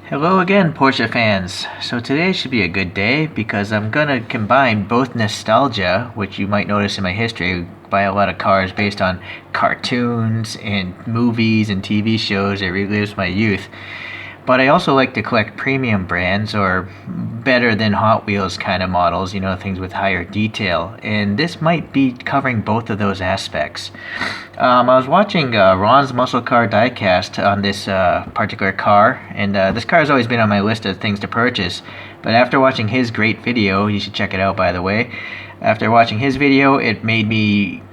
Hello again, Porsche fans. So today should be a good day because I'm gonna combine both nostalgia, which you might notice in my history, buy a lot of cars based on cartoons and movies and TV shows. It relives my youth. But I also like to collect premium brands or better than Hot Wheels kind of models, things with higher detail. And this might be covering both of those aspects. I was watching Ron's Muscle Car diecast on this particular car, and this car has always been on my list of things to purchase. But after watching his great video, you should check it out by the way, after watching his video, it made me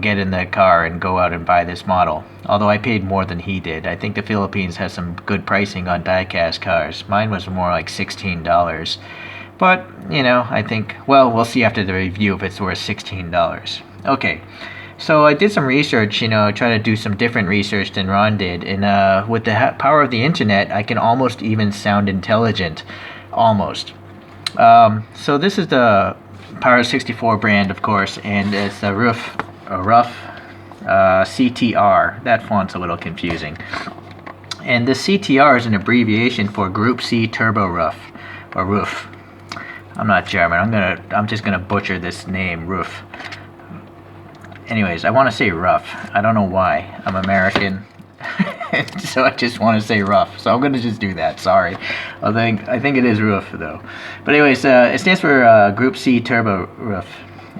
get in the car and go out and buy this model. Although I paid more than he did. I think the Philippines has some good pricing on diecast cars. Mine was more like $16. But, I think, well, we'll see after the review if it's worth $16. Okay, so I did some research, try to do some different research than Ron did. And with the power of the internet, I can almost even sound intelligent. Almost. So this is the Para64 brand, of course, and it's the RUF CTR. That font's a little confusing. And the CTR is an abbreviation for Group C Turbo RUF, or RUF. I'm not German. I'm just gonna butcher this name, RUF. Anyways, I want to say RUF. I don't know why. I'm American, so I just want to say RUF. So I'm gonna just do that. Sorry. I think it is RUF though. But anyways, it stands for Group C Turbo RUF.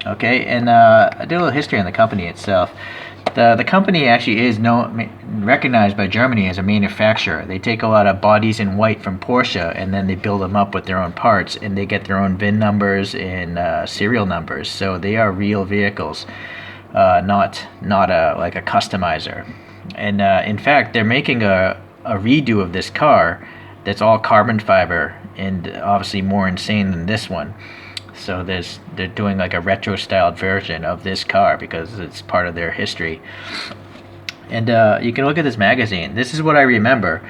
Okay, and I did a little history on the company itself. The company actually is recognized by Germany as a manufacturer. They take a lot of bodies in white from Porsche, and then they build them up with their own parts, and they get their own VIN numbers and serial numbers. So they are real vehicles, not like a customizer. And in fact, they're making a redo of this car that's all carbon fiber and obviously more insane than this one. So they're doing like a retro styled version of this car because it's part of their history. And you can look at this magazine. This is what I remember.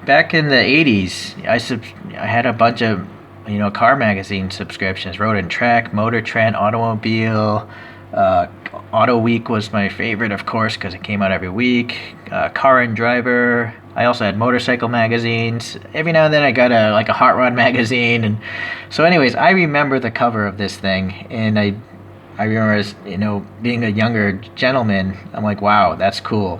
Back in the 80s, I had a bunch of car magazine subscriptions. Road and Track, Motor Trend, Automobile. Auto Week was my favorite, of course, because it came out every week. Car and Driver. I also had motorcycle magazines. Every now and then I got a hot rod magazine. And so anyways, I remember the cover of this thing, and I remember being a younger gentleman, I'm like, wow, that's cool.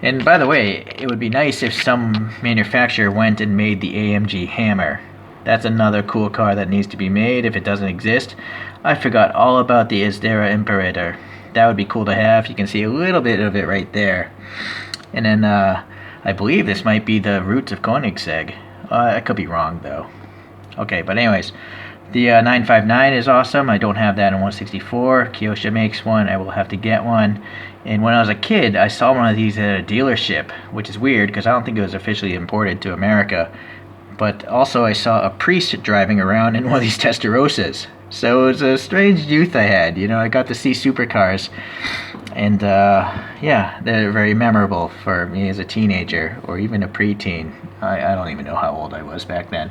And by the way, it would be nice if some manufacturer went and made the AMG Hammer. That's another cool car that needs to be made if it doesn't exist. I forgot all about the Isdera Imperator. That would be cool to have. You can see a little bit of it right there. And then I believe this might be the roots of Koenigsegg. I could be wrong though. Okay, but anyways, the 959 is awesome. I don't have that in 164. Kyosha makes one. I will have to get one. And when I was a kid, I saw one of these at a dealership, which is weird because I don't think it was officially imported to America. But also I saw a priest driving around in one of these Testarossas. So it was a strange youth I had. I got to see supercars. And yeah, they're very memorable for me as a teenager or even a preteen. I don't even know how old I was back then.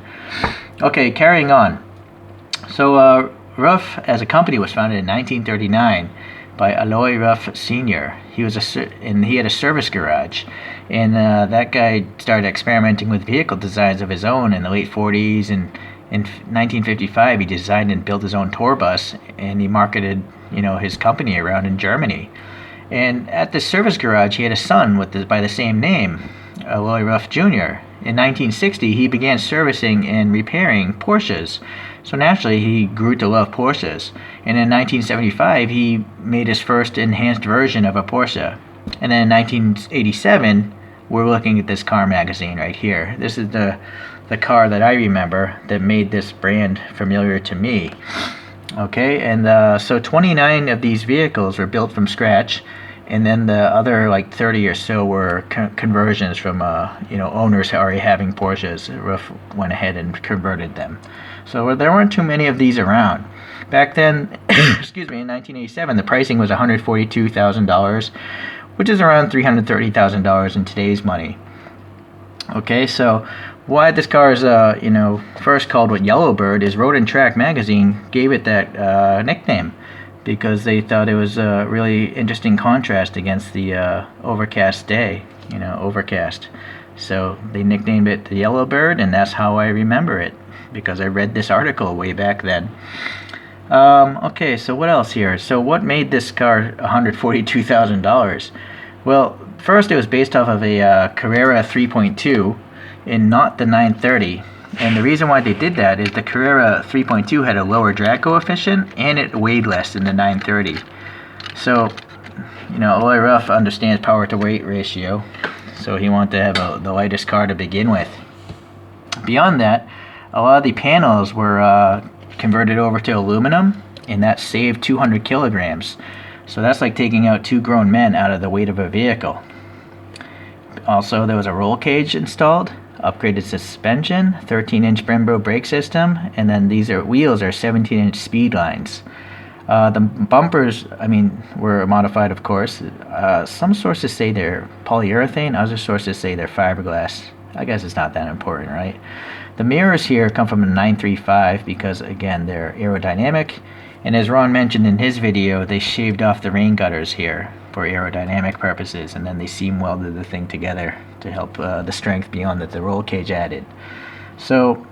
Okay, carrying on. So RUF as a company was founded in 1939 by Aloy RUF Sr. He had a service garage, and that guy started experimenting with vehicle designs of his own in the late 40s. And in 1955, he designed and built his own tour bus, and he marketed his company around in Germany. And at the service garage, he had a son by the same name, Aloy RUF Jr. In 1960, he began servicing and repairing Porsches. So naturally, he grew to love Porsches. And in 1975, he made his first enhanced version of a Porsche. And then in 1987, we're looking at this car magazine right here. This is the car that I remember that made this brand familiar to me. Okay, and so 29 of these vehicles were built from scratch, and then the other 30 or so were conversions from owners already having Porsches. RUF went ahead and converted them. So there weren't too many of these around. Back then, excuse me, in 1987, the pricing was $142,000, which is around $330,000 in today's money. Okay, so why this car is first called Yellowbird is Road and Track magazine gave it that nickname because they thought it was a really interesting contrast against the overcast day, overcast. So they nicknamed it the Yellowbird, and that's how I remember it, because I read this article way back then. Okay, so what else here? So what made this car $142,000? Well, first it was based off of a Carrera 3.2 and not the 930. And the reason why they did that is the Carrera 3.2 had a lower drag coefficient and it weighed less than the 930. So, you know, Alloy RUF understands power to weight ratio, so he wanted to have the lightest car to begin with. Beyond that, a lot of the panels were converted over to aluminum, and that saved 200 kilograms. So that's like taking out 2 grown men out of the weight of a vehicle. Also, there was a roll cage installed, upgraded suspension, 13-inch Brembo brake system, and then these wheels are 17-inch speed lines. The bumpers, were modified, of course. Some sources say they're polyurethane, other sources say they're fiberglass. I guess it's not that important, right? The mirrors here come from a 935 because, again, they're aerodynamic. And as Ron mentioned in his video, they shaved off the rain gutters here for aerodynamic purposes, and then they seam welded the thing together to help the strength beyond that the roll cage added. So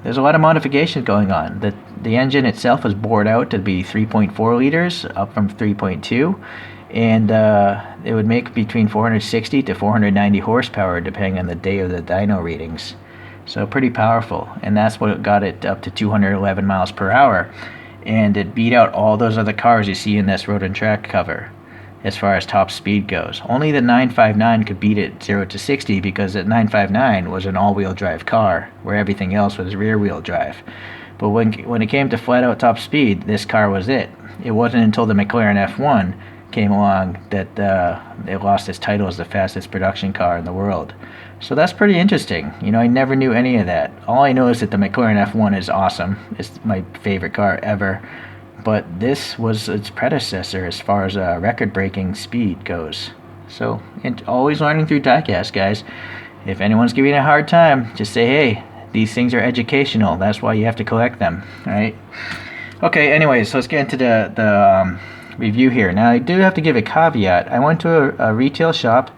there's a lot of modifications going on. The engine itself was bored out to be 3.4 liters, up from 3.2, and it would make between 460 to 490 horsepower depending on the day of the dyno readings. So pretty powerful, and that's what got it up to 211 miles per hour, and it beat out all those other cars you see in this Road and Track cover as far as top speed goes. Only the 959 could beat it 0 to 60 because the 959 was an all-wheel drive car where everything else was rear-wheel drive. But when it came to flat-out top speed, this car was it. It wasn't until the McLaren F1 came along that it lost its title as the fastest production car in the world. So that's pretty interesting. You know, I never knew any of that. All I know is that the McLaren F1 is awesome. It's my favorite car ever. But this was its predecessor as far as record-breaking speed goes. So, always learning through diecast, guys. If anyone's giving you a hard time, just say, hey, these things are educational. That's why you have to collect them, right? Okay, anyways, so let's get into the review here. Now, I do have to give a caveat. I went to a retail shop,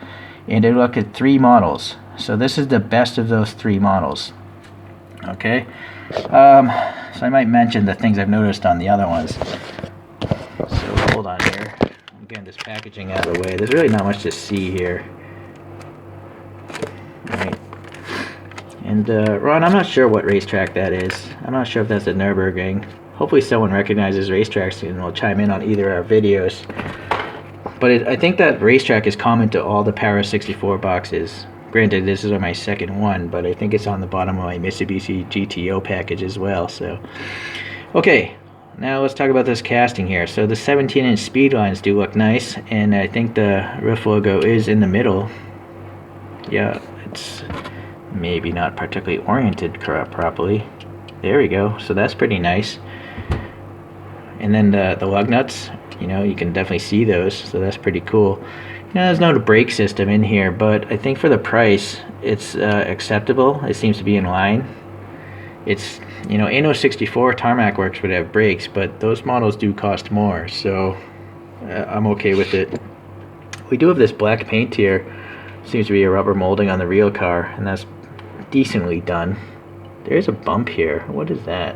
and I looked at 3 models. So this is the best of those 3 models. Okay? So I might mention the things I've noticed on the other ones. So hold on here. I'm getting this packaging out of the way. There's really not much to see here. Right. And Ron, I'm not sure what racetrack that is. I'm not sure if that's at Nürburgring. Hopefully someone recognizes racetracks and will chime in on either of our videos. But I think that racetrack is common to all the Para64 boxes. Granted, this is my second one, but I think it's on the bottom of my Mitsubishi GTO package as well. So, okay, now let's talk about this casting here. So the 17-inch speed lines do look nice, and I think the RUF logo is in the middle. Yeah, it's maybe not particularly oriented properly. There we go. So that's pretty nice. And then the lug nuts, you know, you can definitely see those, so that's pretty cool. You know, there's no brake system in here, but I think for the price, it's acceptable. It seems to be in line. It's, you know, Anno 64 Tarmac Works would have brakes, but those models do cost more, so I'm okay with it. We do have this black paint here. Seems to be a rubber molding on the real car, and that's decently done. There's a bump here. What is that?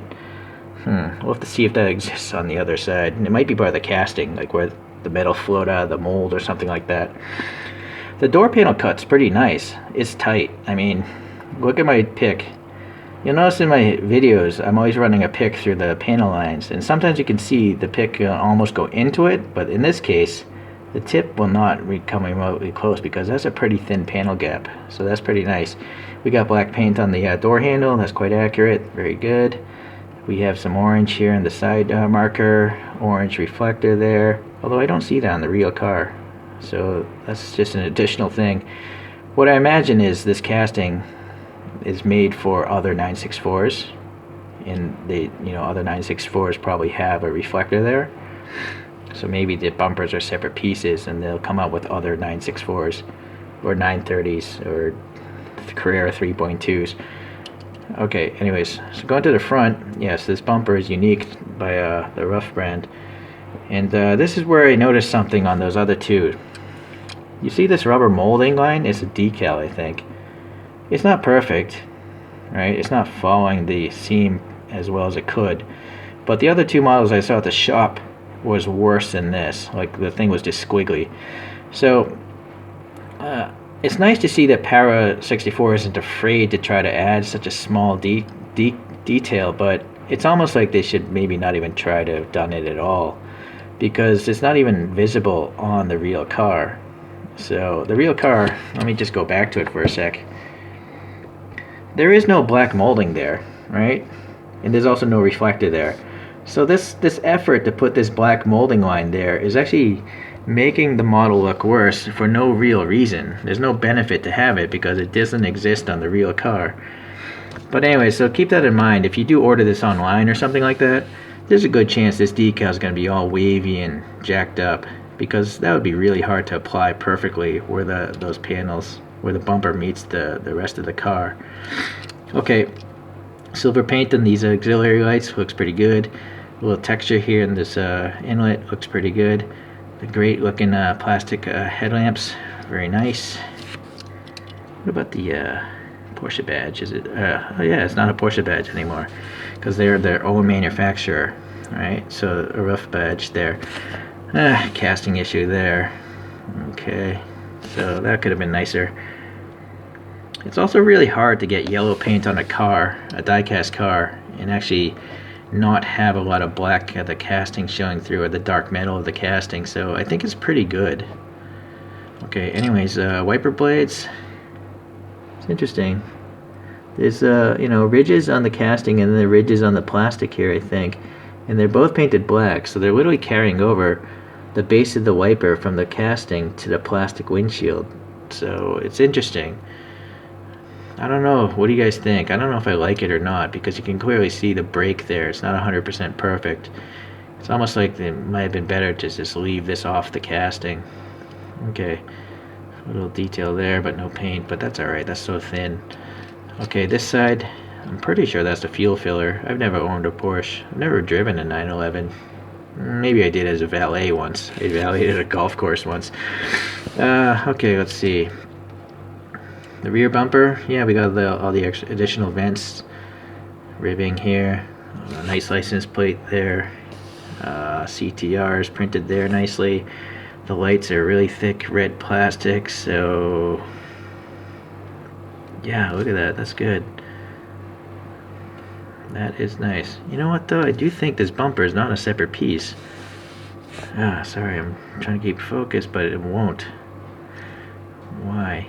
We'll have to see if that exists on the other side. It might be part of the casting, like where the metal flowed out of the mold or something like that. The door panel cut's pretty nice. It's tight. I mean, look at my pick. You'll notice in my videos, I'm always running a pick through the panel lines, and sometimes you can see the pick almost go into it, but in this case, the tip will not come remotely close because that's a pretty thin panel gap. So that's pretty nice. We got black paint on the door handle. That's quite accurate. Very good. We have some orange here in the side marker, orange reflector there, although I don't see that on the real car, so that's just an additional thing. What I imagine is this casting is made for other 964s, and other 964s probably have a reflector there, so maybe the bumpers are separate pieces and they'll come out with other 964s or 930s or Carrera 3.2s. Okay, anyways, so going to the front, yes, this bumper is unique by the RUF brand. And this is where I noticed something on those other 2. You see this rubber molding line? It's a decal, I think. It's not perfect, right? It's not following the seam as well as it could. But the other two models I saw at the shop was worse than this. Like, the thing was just squiggly. So it's nice to see that Para64 isn't afraid to try to add such a small detail, but it's almost like they should maybe not even try to have done it at all, because it's not even visible on the real car. So the real car, let me just go back to it for a sec. There is no black molding there, right? And there's also no reflector there. So this effort to put this black molding line there is actually making the model look worse for no real reason. There's no benefit to have it because it doesn't exist on the real car. But anyway, so keep that in mind. If you do order this online or something like that, there's a good chance this decal is going to be all wavy and jacked up, because that would be really hard to apply perfectly where those panels, where the bumper meets the rest of the car. Okay, silver paint on these auxiliary lights looks pretty good. A little texture here in this inlet looks pretty good. The great looking plastic headlamps, very nice. What about the Porsche badge? Is it? Oh yeah, it's not a Porsche badge anymore, because they're their own manufacturer, right? So a RUF badge there. Casting issue there. Okay, so that could have been nicer. It's also really hard to get yellow paint on a car, a die-cast car, and actually not have a lot of black of the casting showing through, or the dark metal of the casting. So I think it's pretty good. Okay, anyways, wiper blades. It's interesting. There's ridges on the casting and then the ridges on the plastic here, I think, and they're both painted black, so they're literally carrying over the base of the wiper from the casting to the plastic windshield. So it's interesting. I don't know, what do you guys think? I don't know if I like it or not, because you can clearly see the break there. It's not 100% perfect. It's almost like it might have been better to just leave this off the casting. Okay, a little detail there, but no paint, but that's alright, that's so thin. Okay, this side, I'm pretty sure that's the fuel filler. I've never owned a Porsche. I've never driven a 911. Maybe I did as a valet once. I valeted a golf course once. Okay, let's see. The rear bumper, yeah, we got all the additional vents. Ribbing here. A nice license plate there. CTRs printed there nicely. The lights are really thick red plastic, so yeah, look at that, that's good. That is nice. You know what though, I do think this bumper is not a separate piece. Sorry, I'm trying to keep focused, but it won't. Why?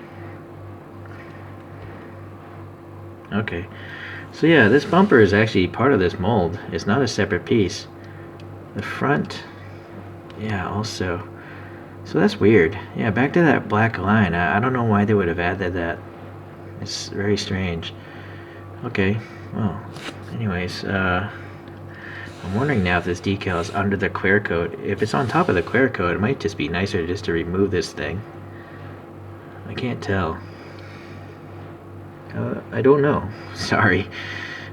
Okay, so yeah, this bumper is actually part of this mold. It's not a separate piece. The front, yeah, also. So that's weird. Yeah, back to that black line. I don't know why they would have added that. It's very strange. Okay, well, anyways, I'm wondering now if this decal is under the clear coat. If it's on top of the clear coat, it might just be nicer just to remove this thing. I can't tell. I don't know. Sorry.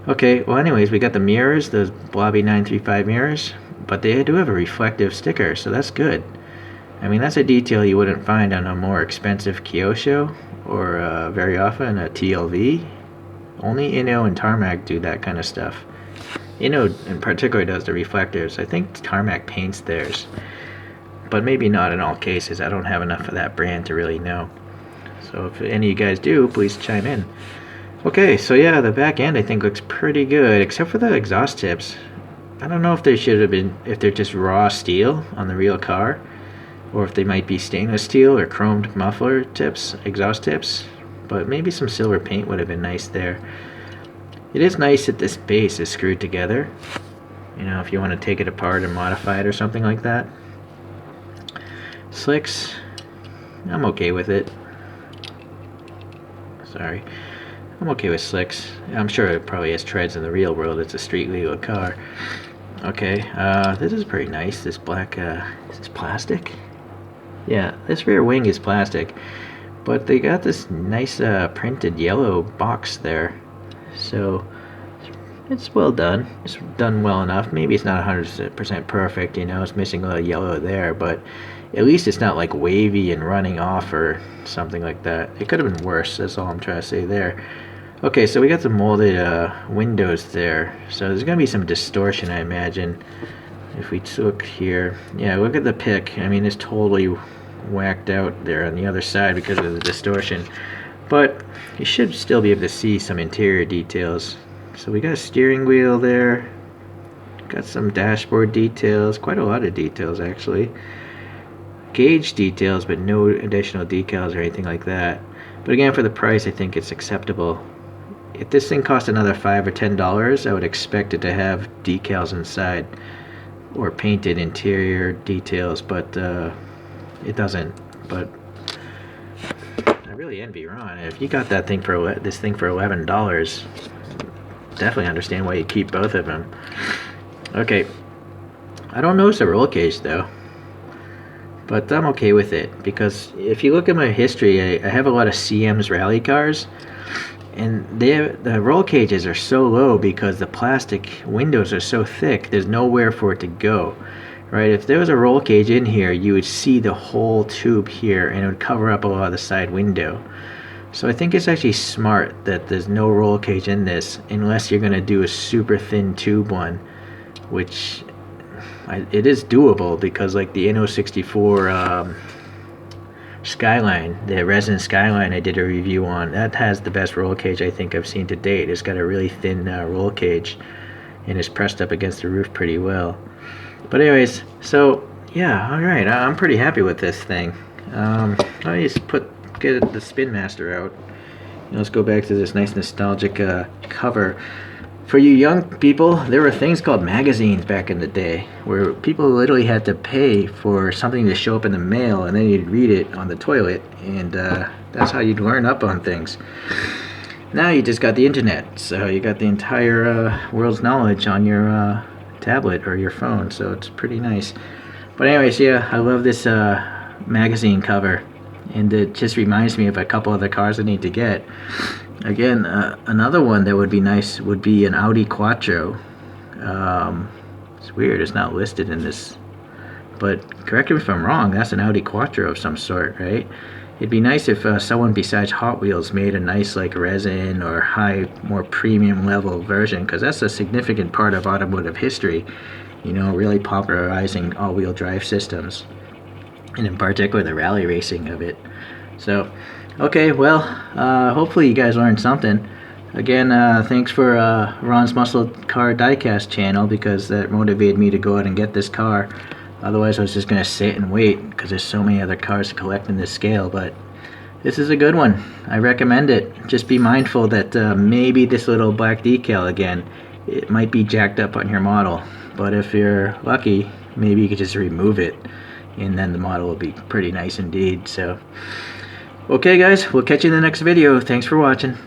Okay, well anyways, we got the mirrors, those blobby 935 mirrors, but they do have a reflective sticker, so that's good. I mean, that's a detail you wouldn't find on a more expensive Kyosho, or very often a TLV. Only Inno and Tarmac do that kind of stuff. Inno in particular does the reflectors. I think Tarmac paints theirs, but maybe not in all cases. I don't have enough of that brand to really know. So if any of you guys do, please chime in. Okay, so yeah, the back end I think looks pretty good, except for the exhaust tips. I don't know if they should have been, if they're just raw steel on the real car, or if they might be stainless steel or chromed muffler tips, exhaust tips, but maybe some silver paint would have been nice there. It is nice that this base is screwed together, you know, if you want to take it apart and modify it or something like that. Slicks, I'm okay with it. Sorry. I'm okay with slicks. I'm sure it probably has treads in the real world. It's a street legal car. Okay, this is pretty nice. This black, is this plastic? Yeah, this rear wing is plastic, but they got this nice printed yellow box there. So it's well done. It's done well enough. Maybe it's not 100% perfect, you know, it's missing a little yellow there, but at least it's not like wavy and running off or something like that. It could have been worse, that's all I'm trying to say there. Okay, so we got the molded windows there, so there's gonna be some distortion, I imagine. If we look here, yeah, look at the pick. I mean, it's totally whacked out there on the other side because of the distortion, but you should still be able to see some interior details. So we got a steering wheel there, got some dashboard details, quite a lot of details actually. Gauge details, but no additional decals or anything like that. But again, for the price, I think it's acceptable. If this thing cost another $5 or $10, I would expect it to have decals inside or painted interior details, but it doesn't. But I really envy Ron. If you got that thing for this thing for $11, definitely understand why you keep both of them. Okay, I don't notice a roll cage though, but I'm okay with it because if you look at my history, I have a lot of CM's rally cars, and the roll cages are so low because the plastic windows are so thick. There's nowhere for it to go, right? If there was a roll cage in here, you would see the whole tube here, and it would cover up a lot of the side window. So I think it's actually smart that there's no roll cage in this, unless you're going to do a super thin tube one, which it is doable because like the N64 Skyline, the resin Skyline I did a review on, that has the best roll cage I think I've seen to date. It's got a really thin roll cage and it's pressed up against the roof pretty well. But anyways, so yeah, alright, I'm pretty happy with this thing. Let me just get the Spin Master out. Let's go back to this nice nostalgic cover. For you young people, there were things called magazines back in the day where people literally had to pay for something to show up in the mail, and then you'd read it on the toilet, and that's how you'd learn up on things. Now you just got the internet, so you got the entire world's knowledge on your tablet or your phone, so it's pretty nice. But anyways, yeah, I love this magazine cover, and it just reminds me of a couple other cars I need to get. Again, another one that would be nice would be an Audi Quattro. It's weird, it's not listed in this, but correct me if I'm wrong, that's an Audi Quattro of some sort, right? It'd be nice if someone besides Hot Wheels made a nice like resin or high, more premium level version, because that's a significant part of automotive history, you know, really popularizing all-wheel drive systems, and in particular the rally racing of it. So okay, well, hopefully you guys learned something. Again, thanks for Ron's Muscle Car Diecast channel, because that motivated me to go out and get this car. Otherwise I was just going to sit and wait because there's so many other cars to collect in this scale, but this is a good one. I recommend it. Just be mindful that maybe this little black decal again, it might be jacked up on your model, but if you're lucky, maybe you could just remove it and then the model will be pretty nice indeed. So okay guys, we'll catch you in the next video. Thanks for watching.